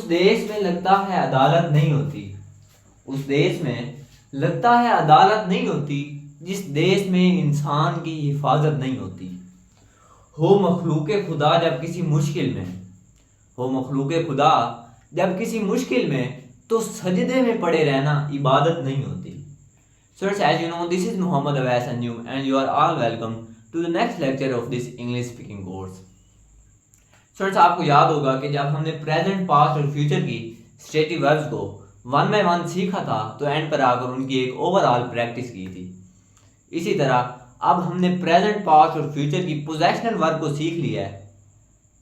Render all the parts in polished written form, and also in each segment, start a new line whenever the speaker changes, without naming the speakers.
उस देश में लगता है अदालत नहीं होती। उस देश में लगता है अदालत नहीं होती जिस देश में इंसान की हिफाजत नहीं होती। हो मखलूक खुदा जब किसी मुश्किल में, हो मखलूक खुदा जब किसी मुश्किल में, तो सजदे में पड़े रहना इबादत नहीं होती। So as you know, this is Muhammad Awais and you are all welcome to the next lecture of this English speaking course. So आपको याद होगा कि जब हमने प्रेजेंट, पास्ट और फ्यूचर की स्टेटिव वर्ब्स को वन बाय वन सीखा था तो एंड पर आकर उनकी एक ओवरऑल प्रैक्टिस की थी। इसी तरह अब हमने प्रेजेंट, पास्ट और फ्यूचर की पोजेशनल वर्ब को सीख लिया है।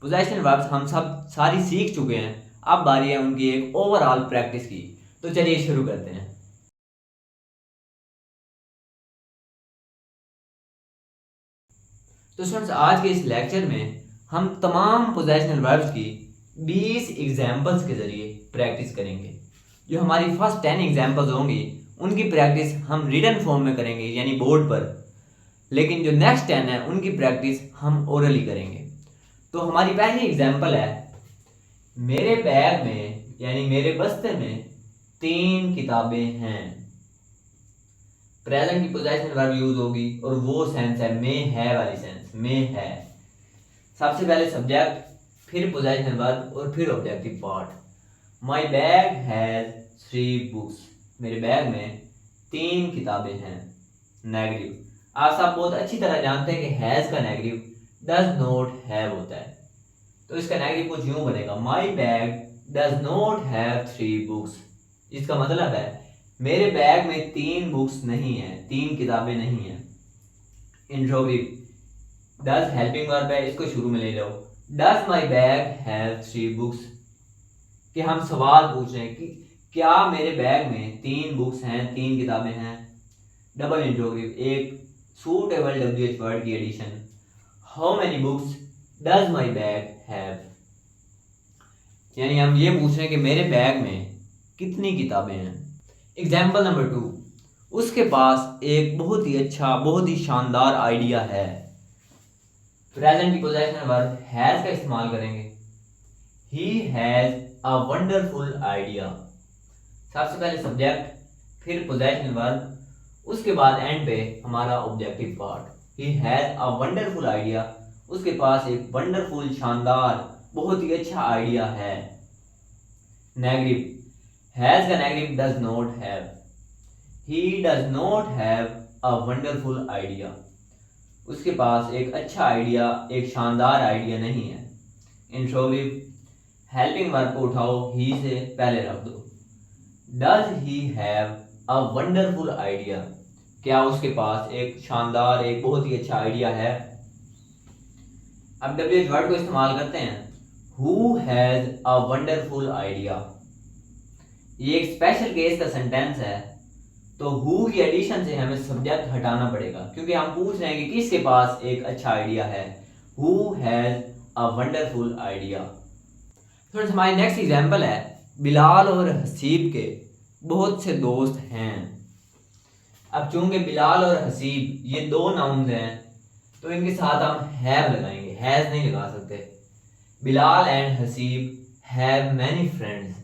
पोजेशनल वर्ब्स हम सब सारी सीख चुके हैं। अब बारी है उनकी एक ओवरऑल प्रैक्टिस की। तो चलिए शुरू करते हैं। तो स्टूडेंट्स, आज के इस लेक्चर में हम तमाम पोजेशनल वर्ब्स की 20 एग्जाम्पल्स के ज़रिए प्रैक्टिस करेंगे। जो हमारी फर्स्ट 10 एग्जाम्पल्स होंगी उनकी प्रैक्टिस हम रिटन फॉर्म में करेंगे यानी बोर्ड पर, लेकिन जो नेक्स्ट 10 है उनकी प्रैक्टिस हम ओरली करेंगे। तो हमारी पहली एग्जाम्पल है, मेरे बैग में यानी मेरे बस्ते में 3 किताबें हैं। प्रेजेंट की पोजेशनल वर्ब यूज होगी और वो सेंस है में है वाली सेंस, में है। सबसे पहले सब्जेक्ट, फिर पोजेशनल वर्ब और फिर objective part. My bag has 3 books. मेरे बैग में 3 किताबें हैं। नेगेटिव, आप सब बहुत अच्छी तरह जानते हैं कि हैज का नेगेटिव डज नॉट हैव होता है। तो इसका नेगेटिव कुछ यूं बनेगा, my bag does not have 3 books. इसका मतलब है मेरे बैग में 3 बुक्स नहीं है, 3 किताबें नहीं है। इंट्रोगेटिव, डज हेल्पिंग वर्ब है, इसको शुरू में ले जाओ। Does my bag have 3 books, कि हम सवाल पूछ रहे हैं कि क्या मेरे बैग में 3 बुक्स हैं, 3 किताबें हैं। डबल इंट्रोगेटिव, एक सूटेबल WH वर्ड की addition. How many books does my bag have, यानी हम ये पूछ रहे हैं कि मेरे बैग में कितनी किताबें हैं। एग्जाम्पल नंबर 2, उसके पास एक बहुत ही अच्छा, बहुत ही शानदार आइडिया है। प्रेजेंट की पोजेशनल वर्ब हैज का इस्तेमाल करेंगे। He has a wonderful idea. सबसे पहले सब्जेक्ट, फिर पोजेशनल वर्ब, उसके बाद एंड पे हमारा objective part. He has a wonderful idea, उसके पास एक वंडरफुल, शानदार, बहुत ही अच्छा आइडिया है। नेगेटिव, हैज का negative does not have. He does not have a wonderful idea, उसके पास एक अच्छा आइडिया, एक शानदार आइडिया नहीं है। इंट्रोगेटिव, हेल्पिंग वर्ब को उठाओ, ही से पहले रख दो। Does he have a wonderful idea, क्या उसके पास एक शानदार, एक बहुत ही अच्छा आइडिया है। अब WH वर्ड को इस्तेमाल करते हैं। Who has a wonderful idea, ये एक स्पेशल केस का सेंटेंस है, तो हु की एडिशन से हमें सब्जेक्ट हटाना पड़ेगा क्योंकि हम पूछ रहे हैं कि किसके पास एक अच्छा आइडिया है। Who has a wonderful idea. Friends, हमारी नेक्स्ट एग्जांपल है, बिलाल और हसीब के बहुत से दोस्त हैं। अब चूंकि बिलाल और हसीब ये 2 नाउन्स हैं तो इनके साथ हम हैव लगाएंगे, हैज नहीं लगा सकते। Bilal and Haseeb have many friends.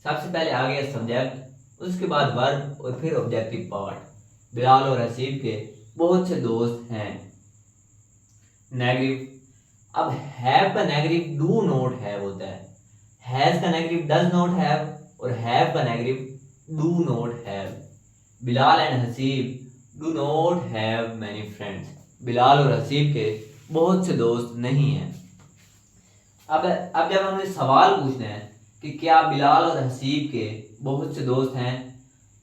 सबसे पहले आ गया सब्जेक्ट, उसके बाद वर्ब और फिर ऑब्जेक्टिव पार्ट। बिलाल और हसीब के बहुत से दोस्त हैं। नेगेटिव, अब हैव का नेगेटिव डू नॉट हैव होता है। हैज का नेगेटिव डज नॉट हैव और हैव का negative do not have. Bilal and Haseeb do not have many friends. Bilal और हसीब के बहुत से दोस्त नहीं हैं। अब जब हमने सवाल पूछना है कि क्या बिलाल और हसीब के बहुत से दोस्त हैं,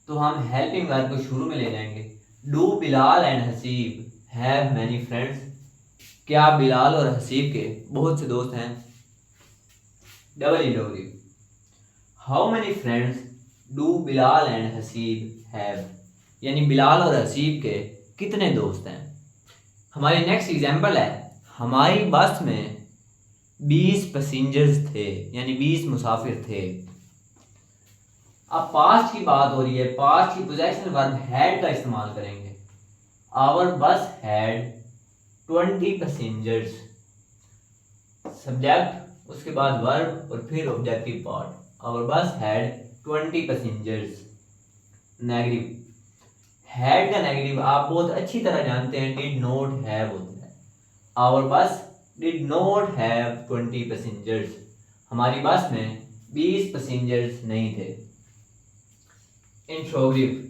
तो हम हेल्पिंग वर्ब को शुरू में ले जाएंगे। Do Bilal and Haseeb have many friends, क्या बिलाल और हसीब के बहुत से दोस्त हैं। Double interrogative, how many friends do Bilal and Haseeb have, यानी बिलाल और हसीब के कितने दोस्त हैं। हमारी नेक्स्ट एग्जाम्पल है, हमारी बस में 20 पैसेंजर्स थे, यानी 20 मुसाफिर थे। अब पास्ट की बात हो रही है, पास्ट की पोजेशनल वर्ब हैड का इस्तेमाल करेंगे। आवर बस हैड 20 पैसेंजर्स। सब्जेक्ट उसके बाद वर्ब और फिर ऑब्जेक्टिव पार्ट। आवर बस हैड 20 पैसेंजर्स। नेगेटिव, हैड का नेगेटिव आप बहुत अच्छी तरह जानते हैं, डिड नॉट हैव होता है। आवर बस डिड नॉट हैव 20 पैसेंजर्स। हमारी बस में 20 पैसेंजर्स नहीं थे। इंट्रोगेटिव,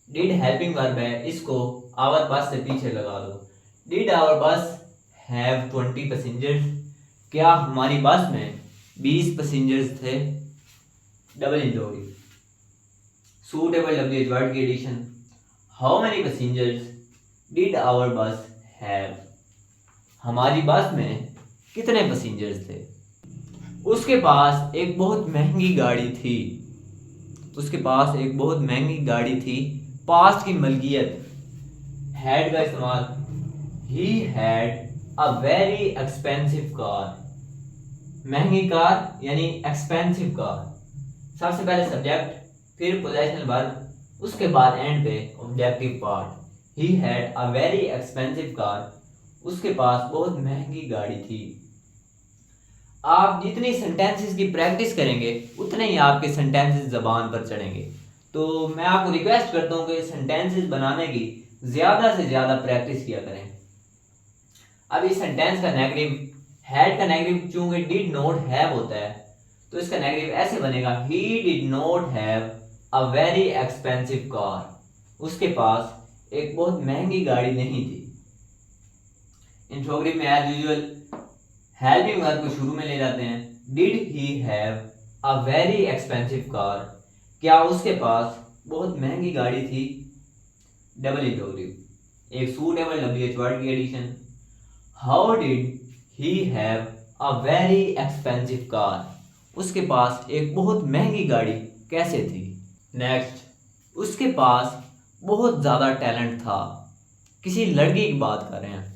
डिड हेल्पिंग वर्ब है, इसको आवर बस से पीछे लगा दो। Did our bus have 20 passengers, क्या हमारी बस में 20 पैसेंजर्स थे। Double interrogative, suitable WH word की addition, how many passengers did our bus have, हमारी बस में कितने पैसेंजर्स थे। उसके पास एक बहुत महंगी गाड़ी थी, उसके पास एक बहुत महंगी गाड़ी थी। पास्ट की मलकियत, हैड का इस्तेमाल, he had a very expensive car, महंगी कार यानी एक्सपेंसिव कार। सबसे पहले सब्जेक्ट, फिर पोजेशनल वर्ब, उसके बाद एंड पे objective part. He had a very expensive car, उसके पास बहुत महंगी गाड़ी थी। आप जितनी सेंटेंसेस की प्रैक्टिस करेंगे उतने ही आपके सेंटेंसेस जबान पर चढ़ेंगे। तो मैं आपको रिक्वेस्ट करता हूँ कि सेंटेंसेस बनाने की ज़्यादा से ज़्यादा प्रैक्टिस किया करें। अब इस सेंटेंस का नेगेटिव, हैड का नेगेटिव चूंकि डिड नॉट हैव होता है, तो इसका नेगेटिव ऐसे बनेगा, he did not have a very expensive car, उसके पास एक बहुत महंगी गाड़ी नहीं थी। इंट्रोगेटिव में एज यूजुअल हेल्पिंग वर्ब को शुरू में ले जाते हैं। Did he have a very expensive car, क्या उसके पास बहुत महंगी गाड़ी थी। डबल इंट्रोगेटिव, एक सूटेबल WH वर्ड की addition, how did he have a very expensive car, उसके पास एक बहुत महंगी गाड़ी कैसे थी। नेक्स्ट, उसके पास बहुत ज़्यादा टैलेंट था, किसी लड़की की बात कर रहे हैं।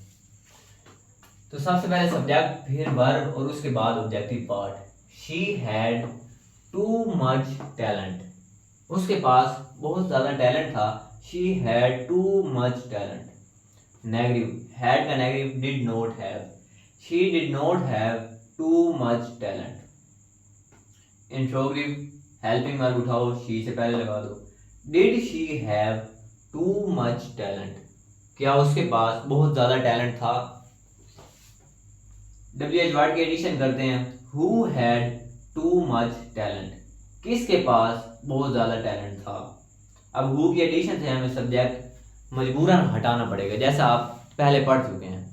तो सबसे पहले सब्जेक्ट, फिर वर्ब और उसके बाद objective part. She had too much talent, उसके पास बहुत ज़्यादा टैलेंट था। She had too much talent. Negative, had का negative did not have, she did not have too much talent. Interrogative, helping verb उठाओ, शी से पहले लगा दो। Did she have too much talent, क्या उसके पास बहुत ज़्यादा टैलेंट था। WH वर्ड की एडिशन करते हैं, who had too much talent, किसके पास बहुत ज़्यादा टैलेंट था। अब हु की एडिशन से हमें सब्जेक्ट मजबूरन हटाना पड़ेगा, जैसा आप पहले पढ़ चुके हैं।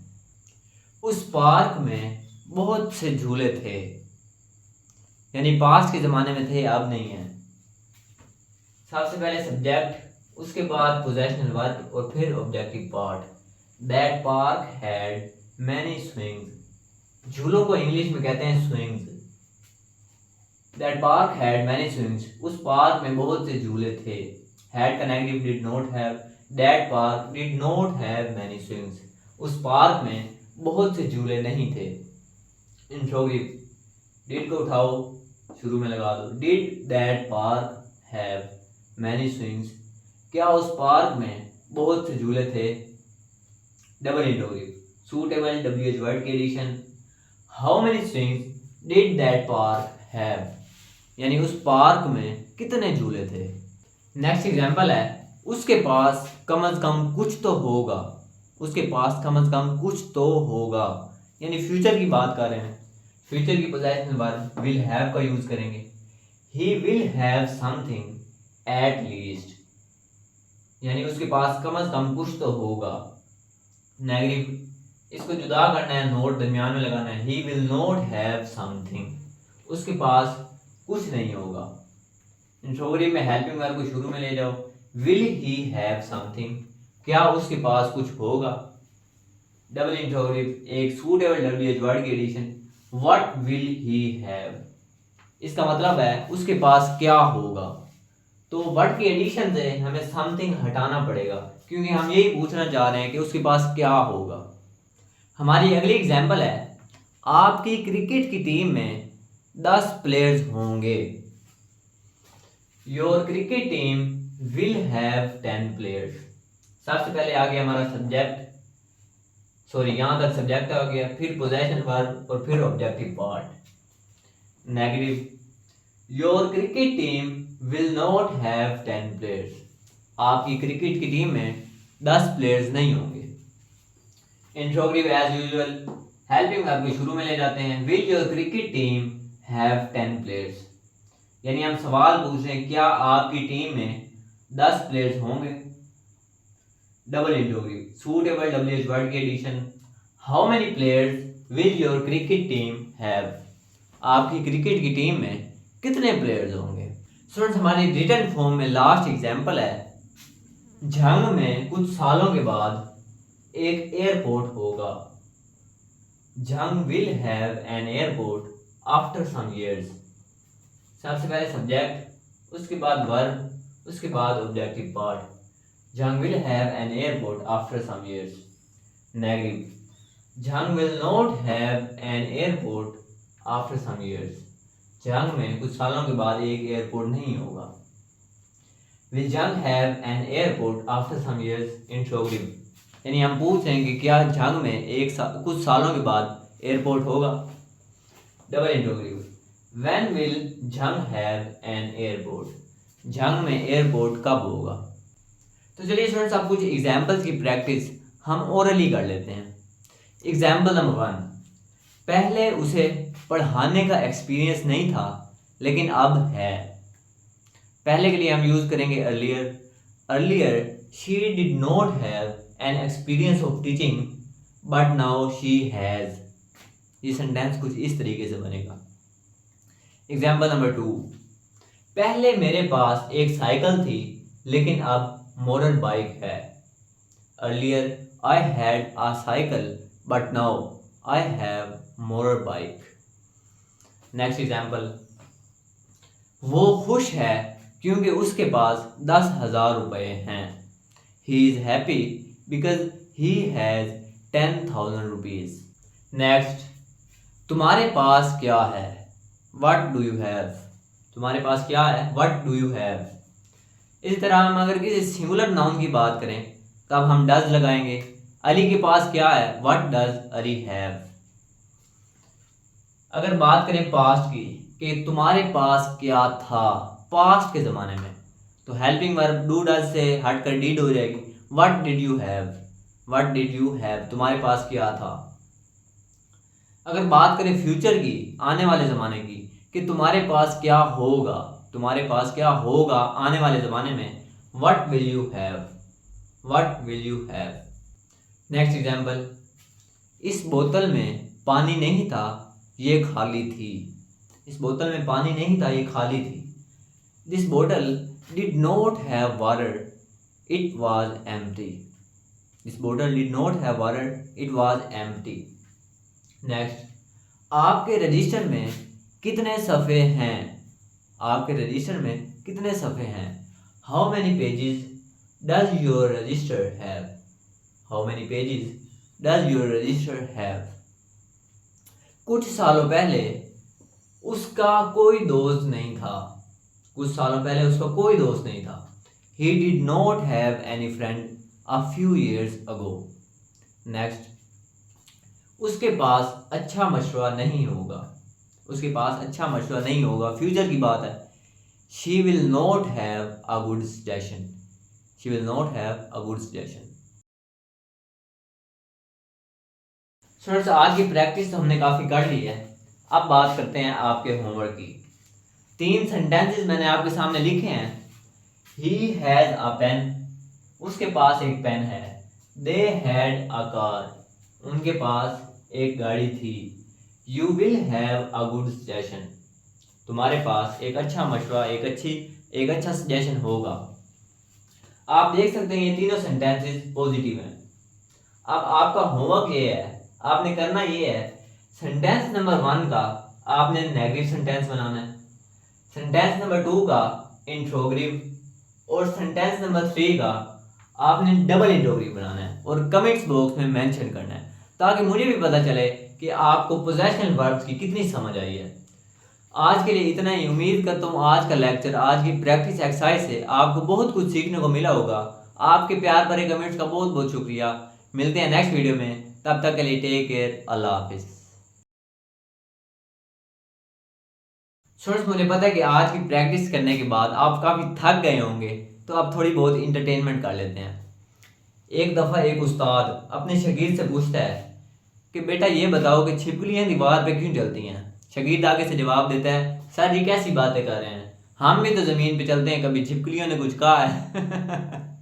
उस पार्क में बहुत से झूले थे, यानी पास्ट के ज़माने में थे, अब नहीं है। सबसे पहले सब्जेक्ट, उसके बाद पोजेशनल वर्ब और फिर objective part. That park had many swings, झूलों को इंग्लिश में कहते हैं swings. That park had many swings, उस पार्क में बहुत से झूले थे। हैड का negative did not have, that park did not have many swings, उस पार्क में बहुत से झूले नहीं थे। इंट्रोगेटिव, डिड को उठाओ, शुरू में लगा दो। Did that park have many swings, क्या उस पार्क में बहुत से झूले थे। Double interrogative, suitable WH word की addition, how many swings did that park have, यानी उस पार्क में कितने झूले थे। नेक्स्ट एग्जांपल है, उसके पास कम से कम कुछ तो होगा, उसके पास कम से कम कुछ तो होगा, यानी फ्यूचर की बात कर रहे हैं। फ्यूचर की पोजेशनल वर्ब विल हैव का यूज करेंगे। He will have something at least, यानी उसके पास कम से कम कुछ तो होगा। नेगेटिव, इसको जुदा करना है, नोट दरमियान में लगाना है। He will not have something, उसके पास कुछ नहीं होगा। इंट्रोगेटिव में हेल्पिंग वर्ब को शुरू में ले जाओ। विल ही हैव समथिंग, क्या उसके पास कुछ होगा। डबल इंट्रोगेटिव, एक सूटेबल WH वर्ड की addition, what will he have, इसका मतलब है उसके पास क्या होगा। तो वर्ड की एडिशन से हमें समथिंग हटाना पड़ेगा, क्योंकि हम यही पूछना चाह रहे हैं कि उसके पास क्या होगा। हमारी अगली एग्जांपल है, आपकी क्रिकेट की टीम में 10 प्लेयर्स होंगे। Your cricket team will have 10 players. सबसे पहले आ गया हमारा सब्जेक्ट, सॉरी यहाँ तक सब्जेक्ट आ गया, फिर पोजेशन वर्ब और फिर objective part. Negative, your cricket team will not have 10 players, आपकी क्रिकेट की टीम में 10 प्लेयर्स नहीं होंगे। Interrogative as usual, helping verb को शुरू में ले जाते हैं, will your cricket team have 10 players, यानी हम सवाल पूछ रहे हैं क्या आपकी टीम में 10 प्लेयर्स होंगे। Double interrogative, suitable W H word की addition, how many players will your cricket team have, आपकी क्रिकेट की टीम में कितने प्लेयर्स होंगे। स्टूडेंट्स हमारी रिटन फॉर्म में लास्ट एग्जांपल है, जंग में कुछ सालों के बाद एक एयरपोर्ट होगा। Jang will have an airport after some years, सबसे पहले सब्जेक्ट, उसके बाद वर्ब, उसके बाद objective part. Jang will have an airport after some years. Negative, Jang will not have an airport after some years, Jang में कुछ सालों के बाद एक एयरपोर्ट नहीं होगा। विल जंग have an airport after some years, interrogative, यानी हम पूछ रहे हैं कि क्या जंग में कुछ सालों के बाद एयरपोर्ट होगा। डबल इंट्रोगेटिव, व्हेन विल जंग हैव एन एयरपोर्ट, जंग में एयरपोर्ट कब होगा। तो चलिए स्टूडेंट्स अब कुछ एग्जांपल्स की प्रैक्टिस हम ओरली कर लेते हैं। एग्जांपल नंबर 1, पहले उसे पढ़ाने का एक्सपीरियंस नहीं था लेकिन अब है। पहले के लिए हम यूज करेंगे earlier. Earlier she did not have an experience of teaching but now she has. ये सेंटेंस कुछ इस तरीके से बनेगा। एग्जाम्पल नंबर 2, पहले मेरे पास एक साइकिल थी लेकिन अब मोटर बाइक है। Earlier I had a cycle but now I have motor bike. Next example, वो खुश है क्योंकि उसके पास 10,000 रुपए हैं। He is happy because he has 10,000 rupees. Next, तुम्हारे पास क्या है, व्हाट डू यू हैव, तुम्हारे पास क्या है, व्हाट डू यू हैव। इस तरह हम अगर किसी सिंगुलर नाउन की बात करें तब हम डज लगाएंगे। अली के पास क्या है, व्हाट डज अली हैव। अगर बात करें पास्ट की कि तुम्हारे पास क्या था पास्ट के ज़माने में, तो हेल्पिंग वर्ब डू डज से हटकर डिड हो जाएगी। What did you have, what did you have, तुम्हारे पास क्या था। अगर बात करें फ्यूचर की, आने वाले ज़माने की, कि तुम्हारे पास क्या होगा, तुम्हारे पास क्या होगा आने वाले ज़माने में, what will you have, what will you have. Next example, इस बोतल में पानी नहीं था, ये खाली थी। इस बोतल में पानी नहीं था, ये खाली थी। दिस बोतल did not have water, it was empty. This बोतल did not have water, it was empty. Next, आपके रजिस्टर में कितने सफ़े हैं, आपके रजिस्टर में कितने सफ़े हैं। How many pages does your register have, how many pages does your register have. कुछ सालों पहले उसका कोई दोस्त नहीं था, कुछ सालों पहले उसका कोई दोस्त नहीं था। He did not have any friend a few years ago. Next, उसके पास अच्छा मशवरा नहीं होगा, उसके पास अच्छा मशवरा नहीं होगा, फ्यूचर की बात है। She will not have a good suggestion, she will not have a good suggestion. Students आज की प्रैक्टिस तो हमने काफ़ी कर ली है। अब बात करते हैं आपके होमवर्क की। 3 सेंटेंसेस मैंने आपके सामने लिखे हैं। He has a pen, उसके पास एक पेन है। They had a car, उनके पास एक गाड़ी थी। You will have a good suggestion, तुम्हारे पास एक अच्छा मशवरा, एक अच्छा सजेशन होगा। आप देख सकते हैं ये तीनों सेंटेंसेस पॉजिटिव हैं। अब आपका होमवर्क ये है, आपने करना ये है, सेंटेंस नंबर 1 का आपने नेगेटिव सेंटेंस बनाना है, सेंटेंस नंबर 2 का इंट्रोगेटिव और सेंटेंस नंबर 3 का आपने डबल इंट्रोगेटिव बनाना है और कमेंट्स बॉक्स में मेंशन करना है ताकि मुझे भी पता चले कि आपको पोजेशनल वर्ब्स की कितनी समझ आई है। आज के लिए इतना ही। उम्मीद करता हूँ आज का लेक्चर, आज की प्रैक्टिस एक्सरसाइज से आपको बहुत कुछ सीखने को मिला होगा। आपके प्यार भरे कमेंट्स का बहुत बहुत शुक्रिया। मिलते हैं नेक्स्ट वीडियो में, तब तक के लिए टेक केयर, अल्लाह हाफिज़। स्टूडेंट्स मुझे पता है कि आज की प्रैक्टिस करने के बाद आप काफ़ी थक गए होंगे, तो अब थोड़ी बहुत इंटरटेनमेंट कर लेते हैं। एक दफ़ा एक उस्ताद अपने शागिर्द से पूछता है कि बेटा ये बताओ कि छिपकलियाँ दीवार पे क्यों चलती हैं। शागिर्द आगे से जवाब देता है, सर जी कैसी बातें कर रहे हैं, हम भी तो ज़मीन पे चलते हैं, कभी छिपकलियों ने कुछ कहा है।